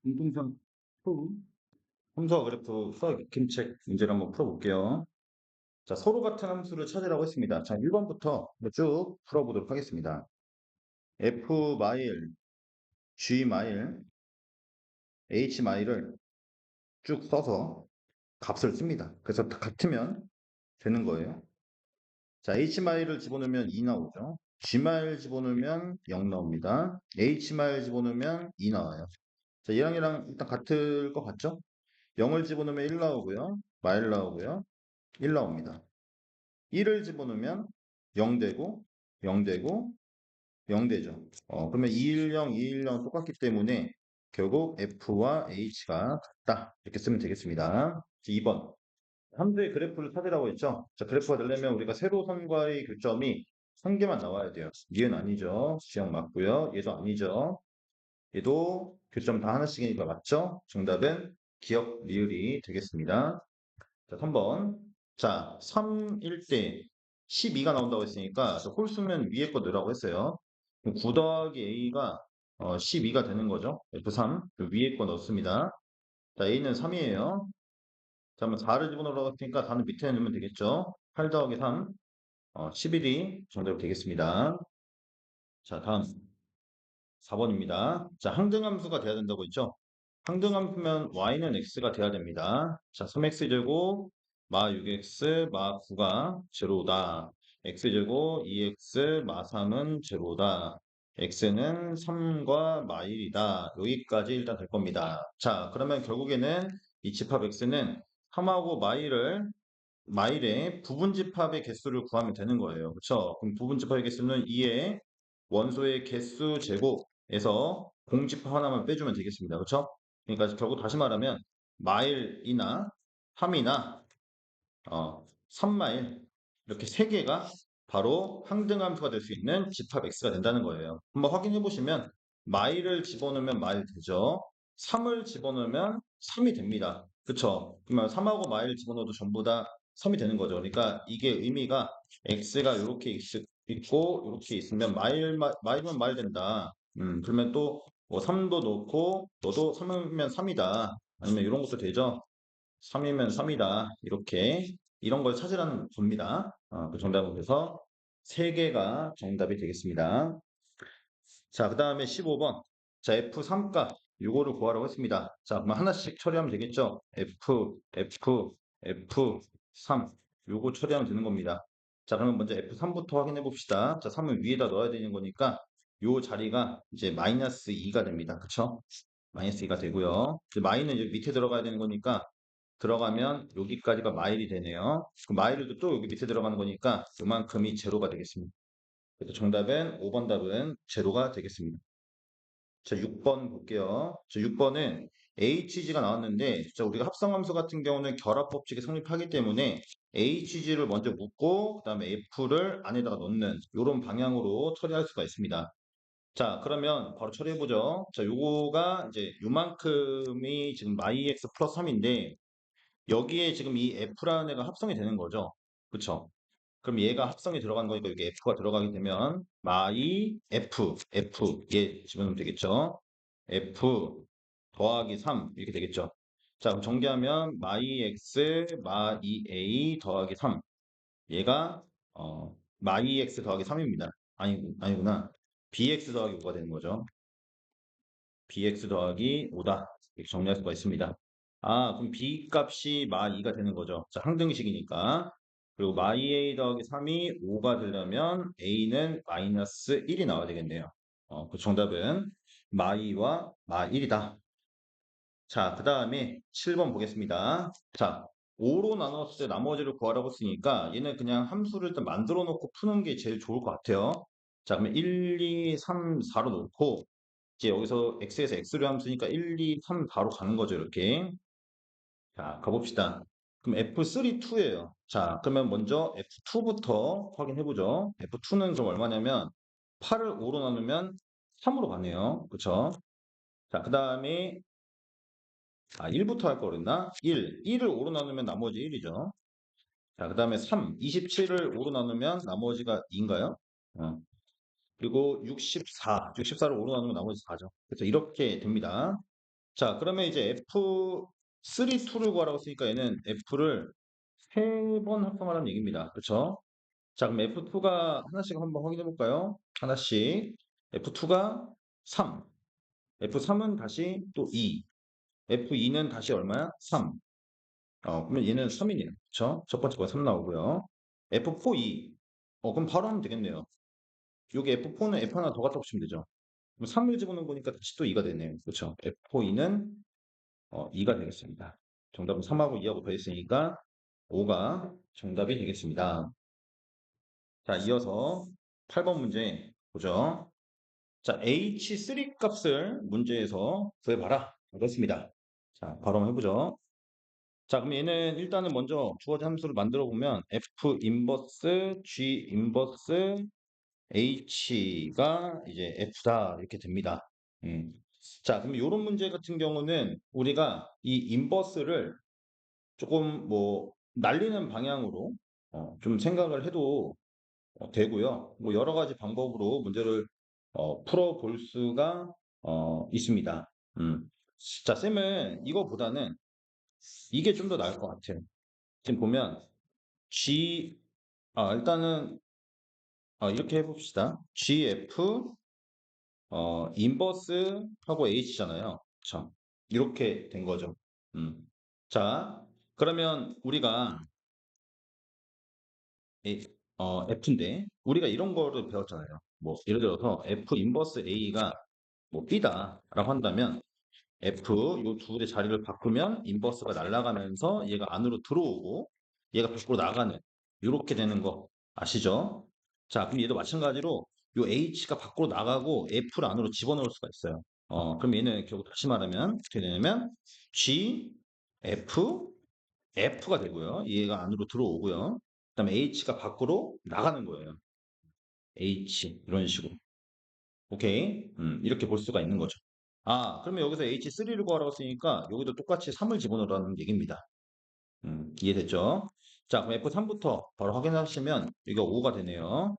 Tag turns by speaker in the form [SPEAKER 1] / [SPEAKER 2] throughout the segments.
[SPEAKER 1] 공통상 프 함수와 그래프 수학 익힘책 문제를 한번 풀어볼게요. 자, 서로 같은 함수를 찾으라고 했습니다. 자, 1번부터 쭉 풀어보도록 하겠습니다. f 마일, g 마일, h 마일을 쭉 써서 값을 씁니다. 그래서 다 같으면 되는 거예요. 자, h 마일을 집어넣으면 2 나오죠. g 마일 집어넣으면 0 나옵니다. h 마일 집어넣으면 2 나와요. 자, 얘랑 일단 같을 것 같죠? 0을 집어넣으면 1 나오고요. 마일 나오고요. 1 나옵니다. 1을 집어넣으면 0 되고 0 되고 0 되죠. 그러면 210, 210 똑같기 때문에 결국 F와 H가 같다. 이렇게 쓰면 되겠습니다. 2번. 함수의 그래프를 찾으라고 했죠. 자, 그래프가 되려면 우리가 세로선과의 교점이 한 개만 나와야 돼요. 얘는 아니죠. 지역 맞고요. 얘도 아니죠. 얘도 교점 다 하나씩이니까 맞죠? 정답은 기억 리을이 되겠습니다. 자, 3번. 자, 3일 때 12가 나온다고 했으니까 홀수면 위에 거 넣으라고 했어요. 9 더하기 A가 12가 되는 거죠. F3. 위에 거 넣습니다. 자, A는 3이에요. 자, 그러면 4를 집어넣으라고 했으니까 4는 밑에 넣으면 되겠죠. 8 더하기 3, 11이 정답이 되겠습니다. 자, 다음 4번입니다. 자, 항등함수가 돼야 된다고 했죠. 항등함수면 y는 x가 돼야 됩니다. 자, 3x제곱 마 6x 마 9가 제로다. x제곱 2x 마 3은 제로다. x는 3과 마 1이다. 여기까지 일단 될 겁니다. 자, 그러면 결국에는 이 집합 x는 3하고 마일의 부분집합의 개수를 구하면 되는 거예요. 그렇죠? 그럼 부분집합의 개수는 2의 원소의 개수 제곱에서 공집합 하나만 빼주면 되겠습니다. 그렇죠? 그러니까 결국 다시 말하면 마일이나 3이나 3마일 이렇게 세 개가 바로 항등함수가 될 수 있는 집합 x가 된다는 거예요. 한번 확인해 보시면 마일을 집어넣으면 마일 되죠. 3을 집어넣으면 3이 됩니다. 그쵸? 그러면 3하고 마일을 집어넣어도 전부 다 3이 되는 거죠. 그러니까 이게 의미가 x가 이렇게 있고 이렇게 있으면 마일은 마일 된다. 그러면 또 뭐 3도 넣고 너도 3이면 3이다. 아니면 이런 것도 되죠. 3이면 3이다. 이렇게 이런 걸 찾으라는 겁니다. 그 정답은 그래서 3개가 정답이 되겠습니다. 자, 그 다음에 15번. 자, F3값. 요거를 구하라고 했습니다. 자, 그럼 하나씩 처리하면 되겠죠? F3. 요거 처리하면 되는 겁니다. 자, 그러면 먼저 F3부터 확인해 봅시다. 자, 3은 위에다 넣어야 되는 거니까 요 자리가 이제 마이너스 2가 됩니다. 그쵸? 마이너스 2가 되고요. 이제 마이는 여기 밑에 들어가야 되는 거니까 들어가면 여기까지가 마일이 되네요. 그 마일도 또 여기 밑에 들어가는 거니까 그만큼이 제로가 되겠습니다. 그래서 정답은 5번 답은 제로가 되겠습니다. 자, 6번 볼게요. 자, 6번은 HG가 나왔는데 자, 우리가 합성함수 같은 경우는 결합법칙이 성립하기 때문에 HG를 먼저 묻고 그 다음에 F를 안에다가 넣는 이런 방향으로 처리할 수가 있습니다. 자, 그러면 바로 처리해보죠. 자, 요거가 이제 요만큼이 지금 IX 플러스 3인데 여기에 지금 이 F라는 애가 합성이 되는 거죠. 그쵸? 그럼 얘가 합성이 들어가는 거니까 여기 F가 들어가게 되면 마이 F 얘 집어넣으면 되겠죠. F 더하기 3 이렇게 되겠죠. 자, 그럼 정리하면 마이 X 마이 A 더하기 3 얘가 마이 X 더하기 3입니다. 아니구나. BX 더하기 5가 되는 거죠. bx 더하기 5다. 이렇게 정리할 수가 있습니다. 그럼 b 값이 마 2가 되는 거죠. 자, 항등식이니까. 그리고 마이 a 더하기 3이 5가 되려면 a는 마이너스 1이 나와야 되겠네요. 그 정답은 마2와 마1이다. 자, 그 다음에 7번 보겠습니다. 자, 5로 나눴을 때 나머지를 구하라고 했으니까 얘는 그냥 함수를 일단 만들어 놓고 푸는 게 제일 좋을 것 같아요. 자, 그러면 1, 2, 3, 4로 놓고 이제 여기서 x에서 x를 하면 쓰니까 1, 2, 3, 4로 가는 거죠, 이렇게. 자, 가봅시다. 그럼 F3, 2예요. 자, 그러면 먼저 F2부터 확인해보죠. F2는 그럼 얼마냐면 8을 5로 나누면 3으로 가네요. 그쵸? 자, 그 다음에 1부터 할 거 그랬나? 1을 5로 나누면 나머지 1이죠. 자, 그 다음에 3, 27을 5로 나누면 나머지가 2인가요? 그리고 64를 5로 나누면 나머지 4죠. 그래서 이렇게 됩니다. 자, 그러면 이제 F3, 2를 구하라고 했으니까 얘는 F를 3번 합성하라는 얘기입니다. 그렇죠? 자, 그럼 F2가 하나씩 한번 확인해 볼까요? 하나씩. F2가 3, F3은 다시 또 2, F2는 다시 얼마야? 3. 그러면 얘는 3이네요. 그쵸? 첫 번째 거 3 나오고요. F4, 2. 그럼 바로 하면 되겠네요. 여기 F4는 F 하나 더 갖다 붙이면 되죠. 그럼 3을 집어넣은 거니까 다시 또 2가 되네요. 그쵸? F4, 2는 2가 되겠습니다. 정답은 3하고 2하고 더했으니까 5가 정답이 되겠습니다. 자, 이어서 8번 문제 보죠. 자, H3 값을 문제에서 구해봐라. 그렇습니다. 자, 바로 한번 해보죠. 자, 그럼 얘는 일단은 먼저 주어진 함수를 만들어 보면 F 인버스 G 인버스 H가 이제 F다 이렇게 됩니다. 음. 자, 그럼 이런 문제 같은 경우는 우리가 이 인버스를 조금 뭐 날리는 방향으로 좀 생각을 해도 되고요. 뭐 여러 가지 방법으로 문제를 풀어볼 수가 있습니다. 음. 자, 쌤은 이거보다는 이게 좀 더 나을 것 같아요. 지금 보면 G 일단은 이렇게 해봅시다. GF 인버스하고 H잖아요. 그쵸? 이렇게 된 거죠. 음. 자, 그러면 우리가 F인데 우리가 이런 거를 배웠잖아요. 뭐 예를 들어서 F 인버스 A가 뭐 B다라고 한다면 F 요 둘의 자리를 바꾸면 인버스가 날아가면서 얘가 안으로 들어오고 얘가 밖으로 나가는 이렇게 되는 거 아시죠? 자, 그럼 얘도 마찬가지로 요 H가 밖으로 나가고 F를 안으로 집어넣을 수가 있어요. 그럼 얘는 결국 다시 말하면 어떻게 되냐면 G, F, F가 되고요. 얘가 안으로 들어오고요. 그다음에 H가 밖으로 나가는 거예요. H 이런 식으로. 오케이. 이렇게 볼 수가 있는 거죠. 그러면 여기서 H3를 구하라고 했으니까 여기도 똑같이 3을 집어넣으라는 얘기입니다. 이해됐죠? 자, 그럼 F3부터 바로 확인하시면 여기가 5가 되네요.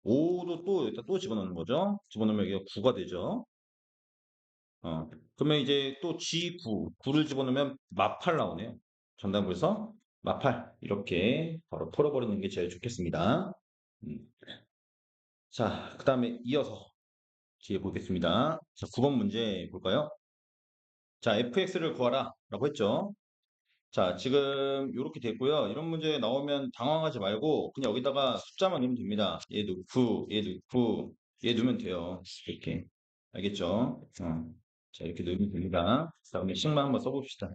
[SPEAKER 1] 5도 또 여기다 또 집어넣는 거죠. 집어넣으면 여기가 9가 되죠. 그러면 이제 또 G9, 9를 집어넣으면 마8 나오네요. 정답에서 마8 이렇게 바로 풀어버리는 게 제일 좋겠습니다. 음, 자, 그 다음에 이어서 뒤에 보겠습니다. 자, 9번 문제 볼까요? 자, fx를 구하라 라고 했죠. 자, 지금 이렇게 됐고요. 이런 문제 나오면 당황하지 말고 그냥 여기다가 숫자만 넣으면 됩니다. 얘 넣고, 얘 넣고, 얘 넣으면 돼요. 이렇게. 알겠죠? 자, 이렇게 넣으면 됩니다. 자, 그럼 식만 한번 써봅시다.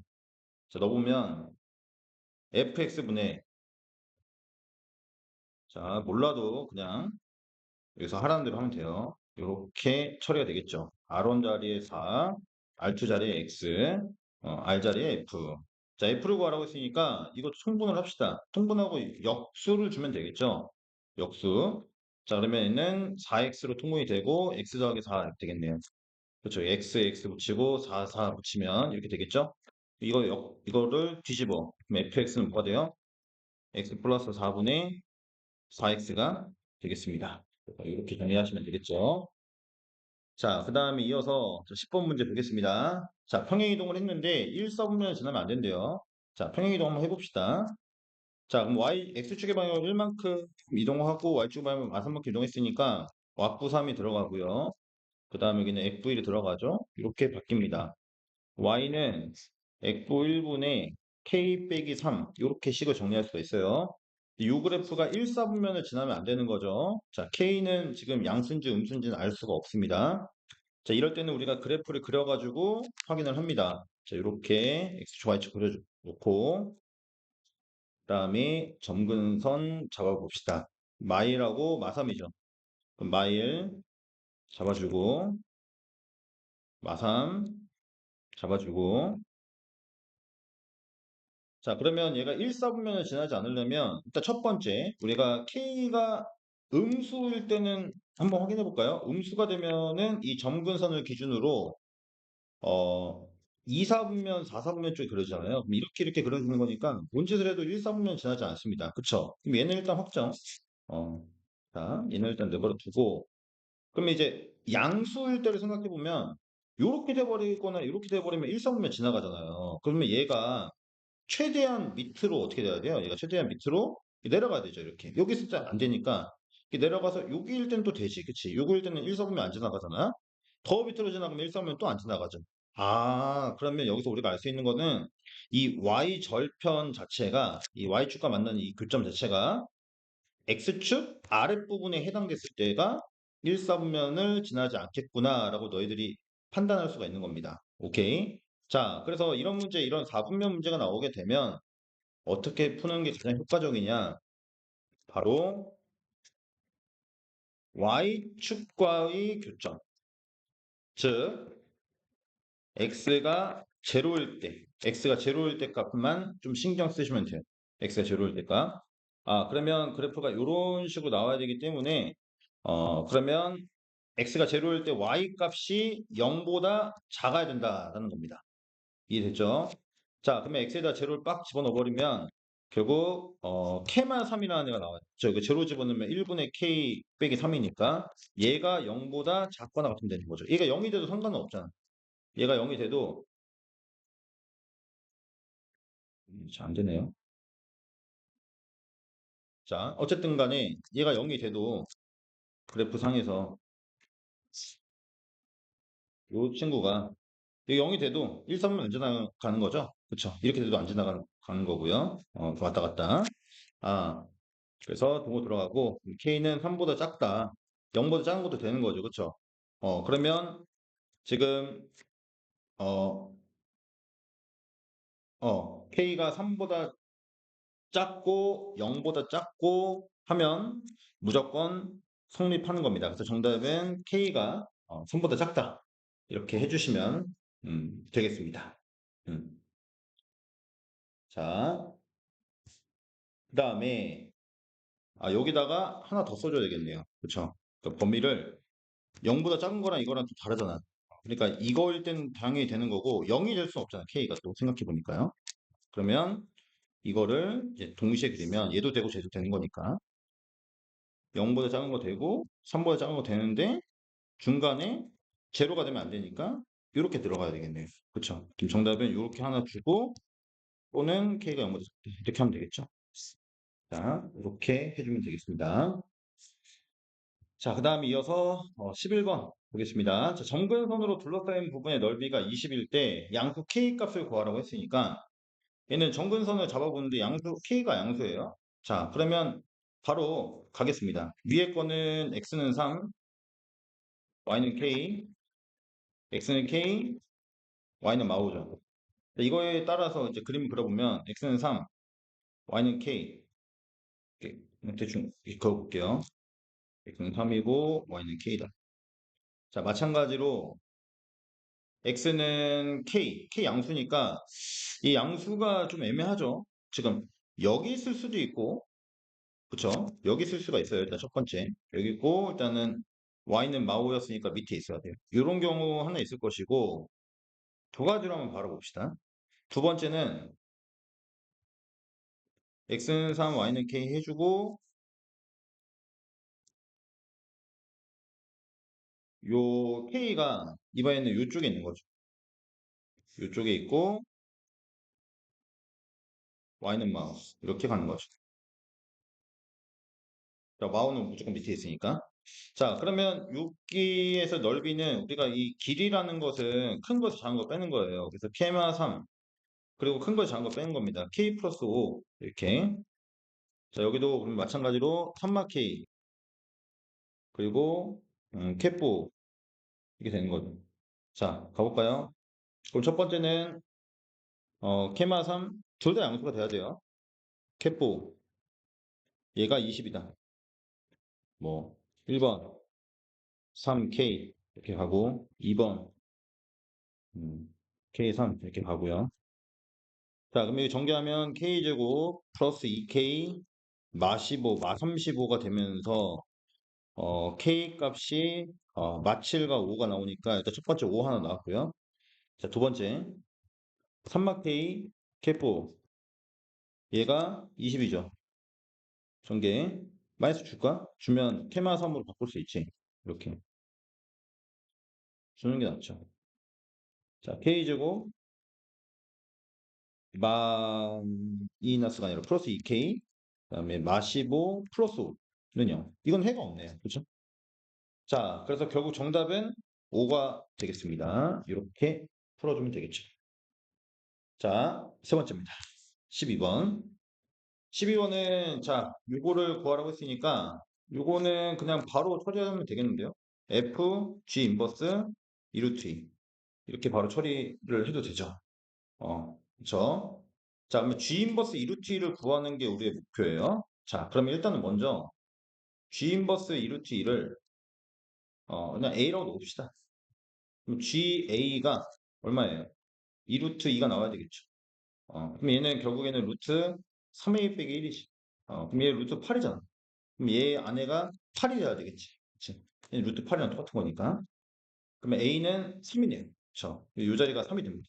[SPEAKER 1] 자, 넣어보면 fx분의, 자, 몰라도 그냥 여기서 하라는 대로 하면 돼요. 이렇게 처리가 되겠죠. R1 자리에 4, R2 자리에 X, R 자리에 F. 자, F를 구하라고 했으니까 이것도 통분을 합시다. 통분하고 역수를 주면 되겠죠. 역수. 자, 그러면은 4X로 통분이 되고 X 더하기 4 이렇게 되겠네요. 그렇죠. X 붙이고 4, 4 붙이면 이렇게 되겠죠. 이거를 뒤집어. 그럼 FX는 뭐가 돼요? X 플러스 4분의 4X가 되겠습니다. 이렇게 정리하시면 되겠죠. 자, 그 다음에 이어서 10번 문제 보겠습니다. 자, 평행이동을 했는데 1사분면을 지나면 안 된대요. 자, 평행이동 한번 해봅시다. 자, 그럼 X축의 방향을 1만큼 이동하고 Y축의 방향을 마삼만큼 이동했으니까 왁구 3이 들어가고요. 그 다음에 여기는 F1이 들어가죠. 이렇게 바뀝니다. Y는 F 1분의 K 빼기 3 이렇게 식을 정리할 수가 있어요. 이 그래프가 1사분면을 지나면 안 되는 거죠. 자, K는 지금 양수인지 음수인지는 알 수가 없습니다. 자, 이럴 때는 우리가 그래프를 그려가지고 확인을 합니다. 자, 이렇게 X축, Y축 그려놓고 그 다음에 점근선 잡아봅시다. 마일하고 마삼이죠. 그럼 마일 잡아주고 마삼 잡아주고 자, 그러면 얘가 1사분면을 지나지 않으려면 일단 첫 번째 우리가 K가 음수일 때는 한번 확인해 볼까요? 음수가 되면은 이 점근선을 기준으로 어 2사분면, 4사분면 쪽이 그려지잖아요. 그럼 이렇게 그려지는 거니까 뭔 짓을 해도 1사분면 지나지 않습니다. 그쵸? 그럼 얘는 일단 확정. 어, 자, 얘는 일단 내버려 두고 그러면 이제 양수일 때를 생각해 보면 요렇게 돼버리거나 이렇게 돼버리면 1성분면 지나가잖아요. 그러면 얘가 최대한 밑으로 어떻게 돼야 돼요? 얘가 최대한 밑으로 내려가야 되죠. 이렇게. 여기 있을 때 안 되니까 이렇게 내려가서 여기일 때는 또 되지. 그치? 여기일 때는 1성분면 안 지나가잖아. 더 밑으로 지나가면 1성분면 또 안 지나가죠. 아, 그러면 여기서 우리가 알 수 있는 거는 이 y절편 자체가 이 y축과 만나는 이 교점 자체가 x축 아랫부분에 해당됐을 때가 1사분면을 지나지 않겠구나라고 너희들이 판단할 수가 있는 겁니다. 오케이? 자, 그래서 이런 문제, 이런 4분면 문제가 나오게 되면 어떻게 푸는 게 가장 효과적이냐? 바로 y축과의 교점. 즉, x가 제로일 때 값만 좀 신경 쓰시면 돼요. x가 제로일 때 값. 아, 그러면 그래프가 이런 식으로 나와야 되기 때문에, 그러면 x가 제로일 때 y 값이 0보다 작아야 된다라는 겁니다. 이해됐죠? 자, 그러면 x에다 제로를 빡 집어넣어 버리면 결국 k만 3이라는 애가 나와요. 그 제로 집어넣으면 1분의 k 빼기 3이니까 얘가 0보다 작거나 같으면 되는 거죠. 얘가 0이 돼도 상관은 없잖아. 얘가 0이 돼도 잘 안 되네요. 자, 어쨌든 간에 얘가 0이 돼도 그래프 상에서 이 친구가 이게 0이 돼도 1, 3은 안 지나가는 거죠. 그쵸? 이렇게 돼도 안 지나가는 거고요. 왔다 갔다. 아, 그래서 동호 들어가고 K는 3보다 작다. 0보다 작은 것도 되는 거죠. 그쵸? 그러면 지금 어, K가 3보다 작고 0보다 작고 하면 무조건 성립하는 겁니다. 그래서 정답은 K가 3보다 작다. 이렇게 해주시면 되겠습니다. 음. 자, 그 다음에 여기다가 하나 더 써줘야 되겠네요. 그쵸? 그 범위를 0보다 작은 거랑 이거랑 좀 다르잖아. 그러니까 이거일 땐 당연히 되는 거고 0이 될 수 없잖아. K가 또 생각해 보니까요. 그러면 이거를 이제 동시에 그리면 얘도 되고 쟤도 되는 거니까 0보다 작은 거 되고 3보다 작은 거 되는데 중간에 제로가 되면 안 되니까 이렇게 들어가야 되겠네요. 그렇죠? 그럼 정답은 이렇게 하나 주고 또는 K가 0보다 작다. 이렇게 하면 되겠죠? 자, 이렇게 해주면 되겠습니다. 자, 그 다음에 이어서 11번 보겠습니다. 자, 정근선으로 둘러싸인 부분의 넓이가 20일 때 양수 K 값을 구하라고 했으니까 얘는 정근선을 잡아보는데 K가 양수예요. 자, 그러면 바로 가겠습니다. 위에 거는 X는 3, Y는 K, X는 K, Y는 마오죠. 이거에 따라서 이제 그림을 그려보면 X는 3, Y는 K. 이렇게 대충 이렇게 그어볼게요. X는 3이고 Y는 K다. 자, 마찬가지로 X는 K 양수니까 이 양수가 좀 애매하죠. 지금 여기 있을 수도 있고, 그쵸? 여기 있을 수가 있어요. 일단 첫 번째. 여기 있고, 일단은 Y는 마오였으니까 밑에 있어야 돼요. 이런 경우 하나 있을 것이고, 두 가지로 한번 바라봅시다. 두 번째는 X는 3, Y는 K 해주고, 요 K가 이번에는 이쪽에 있는 거죠. 이쪽에 있고, Y는 마오. 이렇게 가는 거죠. 자, 마오는 무조건 밑에 있으니까. 자, 그러면 여기에서 넓이는 우리가 이 길이라는 것은 큰 것에서 작은 거 빼는 거예요. 그래서 K마 3, 그리고 큰 것에서 작은 거 빼는 겁니다. K 플러스 5, 이렇게. 자, 여기도 그럼 마찬가지로 3마 K, 그리고 캡보, 이게 되는 거죠. 자, 가볼까요? 그럼 첫 번째는, K마 3, 둘 다 양수가 돼야 돼요. 캡보, 얘가 20이다. 뭐, 1번, 3K, 이렇게 가고, 2번, K3, 이렇게 가고요. 자, 그럼 여기 전개하면 K제곱 플러스 2K 마 15, 마 35가 되면서 K 값이 마 7과 5가 나오니까 일단 첫 번째 5 하나 나왔고요. 자, 두 번째 3마 K K4 얘가 20이죠. 전개 마이너스 줄까? 주면 K마 3으로 바꿀 수 있지. 이렇게 주는 게 낫죠. 자, K제곱 마이너스가 아니라 플러스 2K 그다음에 마15 플러스 5는 0. 이건 해가 없네요. 그렇죠? 자, 그래서 결국 정답은 5가 되겠습니다. 이렇게 풀어주면 되겠죠. 자, 세 번째입니다. 12번. 12번은 자, 요거를 구하라고 했으니까 요거는 그냥 바로 처리하면 되겠는데요. F, G 인버스, 2루트 2 이렇게 바로 처리를 해도 되죠. 그렇죠. 자, 그러면 G 인버스 2루트 2를 구하는 게 우리의 목표예요. 자, 그러면 일단은 먼저 G 인버스 2루트 2를 그냥 A라고 놓읍시다. 그럼 GA가 얼마예요? 2루트 2가 나와야 되겠죠. 그럼 얘는 결국에는 루트 3A 빼기 1이지. 그럼 얘 루트 8이잖아. 그럼 얘 안에가 8이어야 되겠지. 그치? 얘 루트 8이랑 똑같은 거니까. 그러면 A는 3이네요. 그쵸? 이 자리가 3이 됩니다.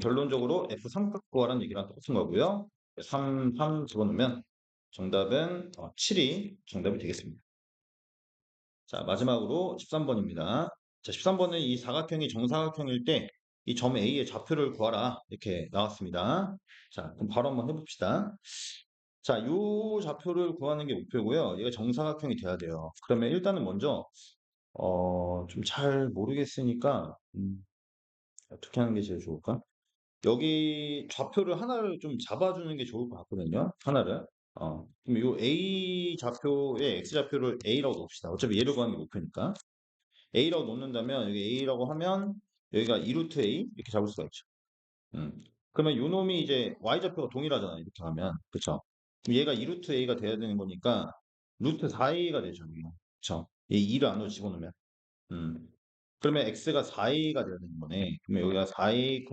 [SPEAKER 1] 결론적으로 F3 갖고 하라는 얘기랑 똑같은 거고요. 3 집어넣으면 정답은 7이 정답이 되겠습니다. 자, 마지막으로 13번입니다. 자, 13번은 이 사각형이 정사각형일 때 이 점 A의 좌표를 구하라 이렇게 나왔습니다. 자, 그럼 바로 한번 해봅시다. 자, 요 좌표를 구하는 게 목표고요. 얘가 정사각형이 돼야 돼요. 그러면 일단은 먼저 좀 잘 모르겠으니까 어떻게 하는 게 제일 좋을까? 여기 좌표를 하나를 좀 잡아주는 게 좋을 것 같거든요. 하나를. 그럼 요 A 좌표의 X 좌표를 A라고 놓읍시다. 어차피 얘를 구하는 게 목표니까. A라고 놓는다면 여기 A라고 하면 여기가 2루트 A 이렇게 잡을 수가 있죠. 그러면 요 놈이 이제 Y 좌표가 동일하잖아요. 이렇게 하면. 그쵸? 그럼 얘가 2루트 A가 돼야 되는 거니까 루트 4A가 되죠. 여기가. 그쵸? 얘 2를 안으로 집어넣으면. 음. 그러면 X가 4A가 돼야 되는 거네. 그러면 여기가 4A,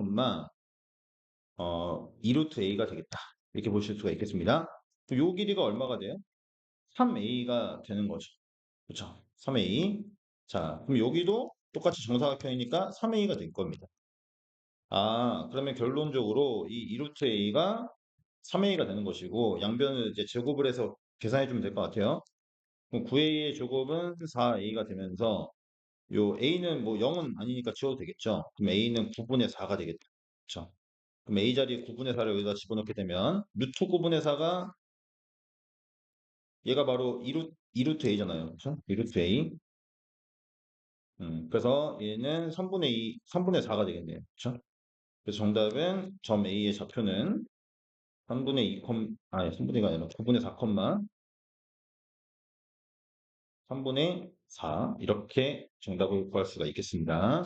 [SPEAKER 1] 2루트 A가 되겠다. 이렇게 보실 수가 있겠습니다. 그럼 요 길이가 얼마가 돼요? 3A가 되는 거죠. 그렇죠? 3A. 자, 그럼 여기도 똑같이 정사각형이니까 3A가 될 겁니다. 그러면 결론적으로 이 2루트 A가 3A가 되는 것이고 양변을 이제 제곱을 해서 계산해 주면 될 것 같아요. 그럼 9A의 제곱은 4A가 되면서 요 A는 뭐 0은 아니니까 지워도 되겠죠. 그럼 A는 9분의 4가 되겠다. 그렇죠? 그럼 A 자리에 9분의 4를 여기다 집어넣게 되면 루트 9분의 4가 얘가 바로 2루트 A잖아요. 그렇죠? 2루트 A. 그래서 얘는 3분의 2, 3분의 4가 되겠네요. 그렇죠? 그래서 정답은 점 A의 좌표는 3분의 2, 3분의 2가 아니라 9분의 4, 3분의 4 이렇게 정답을 구할 수가 있겠습니다.